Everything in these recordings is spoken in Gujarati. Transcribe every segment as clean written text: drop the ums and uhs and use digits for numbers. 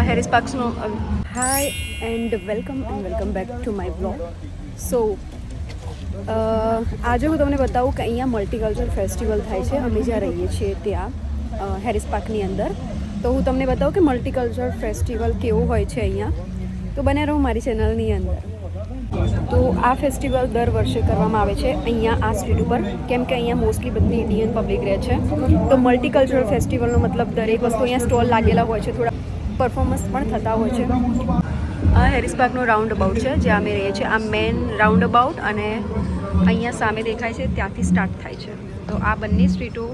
હેરિસ પાર્ક્સનો hi and welcome back to my blog. So આજે હું તમને બતાવું કે અહીંયા મલ્ટીકલ્ચર ફેસ્ટિવલ થાય છે. અમે જ્યાં રહીએ છીએ ત્યાં હેરિસ પાર્કની અંદર. તો હું તમને બતાવું કે મલ્ટીકલ્ચર ફેસ્ટિવલ કેવું હોય છે અહીંયા. તો બને રહો મારી ચેનલની અંદર. તો આ ફેસ્ટિવલ દર વર્ષે કરવામાં આવે છે અહીંયા આ સ્ટ્રીટ ઉપર, કેમ કે અહીંયા મોસ્ટલી બધી ઇન્ડિયન પબ્લિક રહે છે. તો મલ્ટીકલ્ચરલ ફેસ્ટિવલનો મતલબ દરેક વસ્તુ અહીંયા સ્ટોલ લાગેલા હોય છે, થોડા પરફોર્મન્સ પણ થતા હોય છે. આ હેરિસ પાર્કનો રાઉન્ડ અબાઉટ છે જ્યાં અમે રહીએ છીએ. આ મેન રાઉન્ડ અબાઉટ અને અહીંયા સામે દેખાય છે ત્યાંથી સ્ટાર્ટ થાય છે. તો આ બંને સ્ટ્રીટો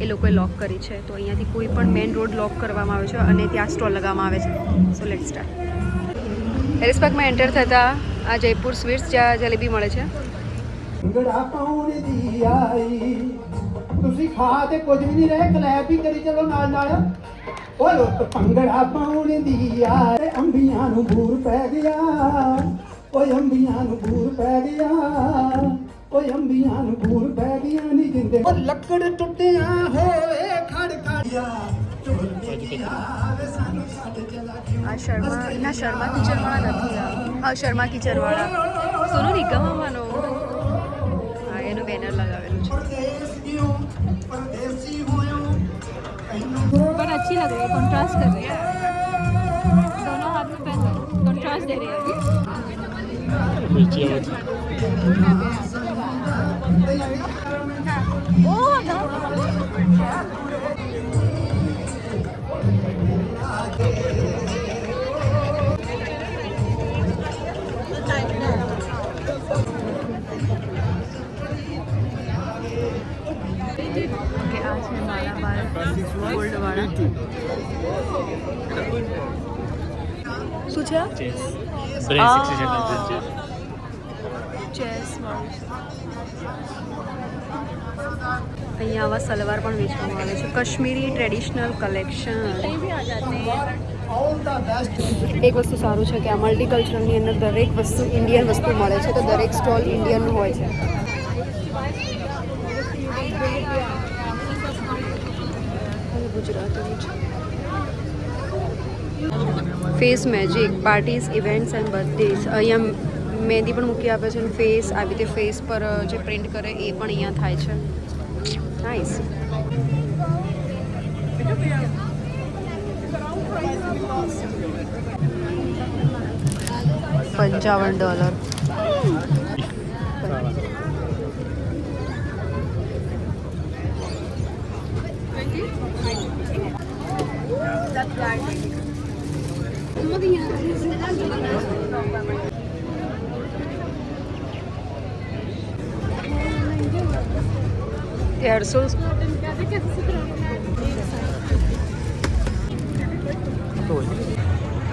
એ લોકોએ લોક કરી છે. તો અહીંયાથી કોઈ પણ મેન રોડ લોક કરવામાં આવે છે અને ત્યાં સ્ટોલ લગાવવામાં આવે છે. So let's start. હેરિસ પાર્કમાં એન્ટર થતાં આ જયપુર સ્વીટ્સ જ્યાં જલેબી મળે છે. ਤੁਸੀਂ ਖਾ ਤੇ ਕੁਝ ਵੀ ਨਹੀਂ ਰਹੇ, ਕਲੈਪ ਹੀ ਕਰੀ ਚਲੋ ਨਾਲ ਨਾਲ। ਓਏ ਲੁੱਟ ਭੰਗੜਾ ਪਾਉਣ ਦੀ ਯਾਰ, ਅੰਬੀਆਂ ਨੂੰ ਬੂਰ ਪੈ ਗਿਆ। ਓਏ ਅੰਬੀਆਂ ਨੂੰ ਬੂਰ ਪੈ ਗਿਆ। ਓਏ ਅੰਬੀਆਂ ਨੂੰ ਬੂਰ ਪੈ ਗਿਆ ਨਹੀਂ ਜਿੰਦੇ। ਓ ਲੱਕੜ ਟੁੱਟਿਆ ਹੋਏ ਖੜ ਖੜਿਆ ਢੋਲੇ ਦੀ ਆਵੇ ਸਾਨੂੰ ਛੱਡ ਚਲਾ ਕਿਉਂ। આ શર્મા કિચનવાળા નથી. આ શર્મા કિચનવાળા સોનુ નિગમ આવવાનો. હા, એનું બેનર લગાવેલું છે. पर अच्छी लग रही है, कंट्रास्ट कर रही है, दोनों हाथ में पहन कंट्रास्ट दे रही है अभी। શું છે? ચેસ અહીંયા આવા સલવાર પણ વેચવામાં આવે છે. Kashmiri traditional collection. એક વસ્તુ સારું છે કે આ મલ્ટીકલ્ચરની અંદર દરેક વસ્તુ ઇન્ડિયન વસ્તુ મળે છે. તો દરેક સ્ટોલ ઇન્ડિયનનું હોય છે. ગુજરાતી છે. Face magic, parties, events and birthdays. અહીંયા મહેંદી પણ મૂકી આપે છે અને ફેસ આવી રીતે ફેસ પર જે પ્રિન્ટ કરે એ પણ અહીંયા થાય છે. નાઇસ. $55.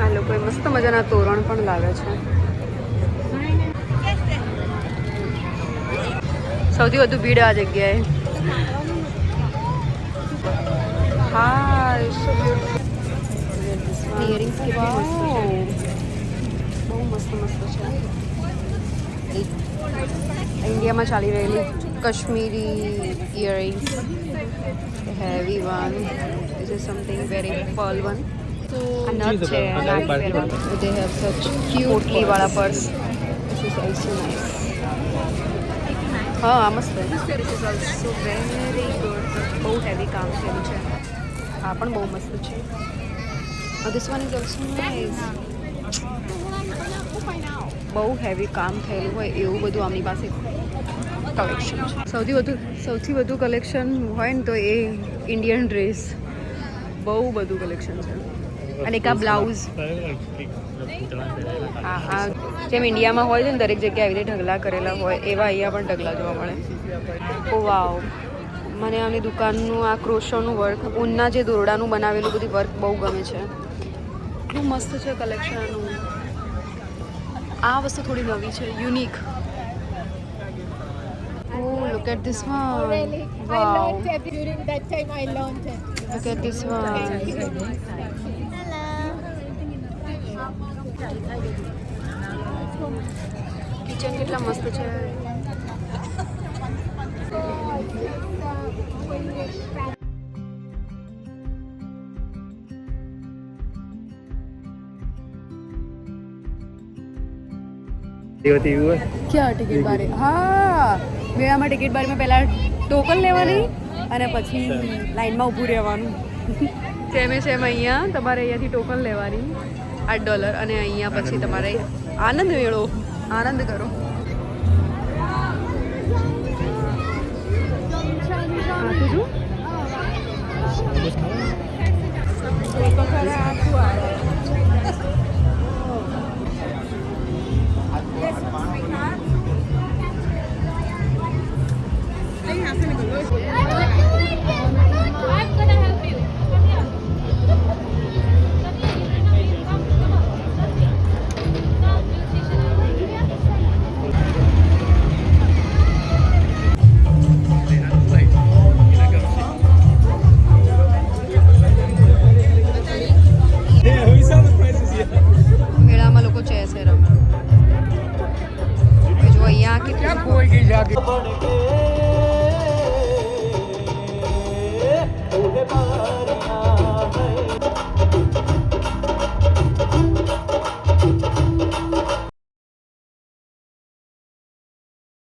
આ લોકોએ મસ્ત મજાના તોરણ પણ લાવે છે. સૌથી વધુ ભીડ આ જગ્યાએ. હા, ઇયરિંગ્સ કેવા બહુ મસ્ત છે. ઇન્ડિયામાં ચાલી રહેલી Kashmiri earrings, heavy one. This is something very pearl one. નથ છે. They have such cute પોટલી વાળા purse. This is also nice. હા, આ મસ્ત છે. This is also very good. બહુ હેવી કામ થયેલું છે. આ પણ બહુ મસ્ત છે. This one is also nice. બહુ હેવી કામ થયેલું હોય એવું બધું આમની પાસે કલેક્શન છે. સૌથી વધુ કલેક્શન હોય ને તો એ ઇન્ડિયન ડ્રેસ. બહુ બધું કલેક્શન છે. અને એક આ બ્લાઉઝ. આ જેમ ઇન્ડિયામાં હોય છે ને દરેક જગ્યાએ આવી રીતે ઢગલા કરેલા હોય એવા અહીંયા પણ ઢગલા જોવા મળે. ઓ વાવ. મને આની દુકાનનું આ ક્રોશોનું વર્ક, ઊનના જે દોરડાનું બનાવેલું બધી વર્ક બહુ ગમે છે. એટલું મસ્ત છે કલેક્શન આનું. આ વસ્તુ થોડી નવી છે, unique. Oh, look at this one. Really? Wow. I learned it during that time. I learned it. Look at this one. Kitchen કેટલા મસ્ત છે. ક્યાં ટિકિટ બારે? હા, મેળામાં ટિકિટ બારીમાં પહેલાં ટોકન લેવાની અને પછી લાઈનમાં ઊભું રહેવાનું. સેમ અહીંયા તમારે અહીંયાથી ટોકન લેવાની $8 અને અહીંયા પછી તમારે આનંદ મેળો આનંદ કરો. આ તો જો. I'm gonna help you. Come here. મેળામાં લોકો ચેસ રમે. જો અહીંયા કેટલું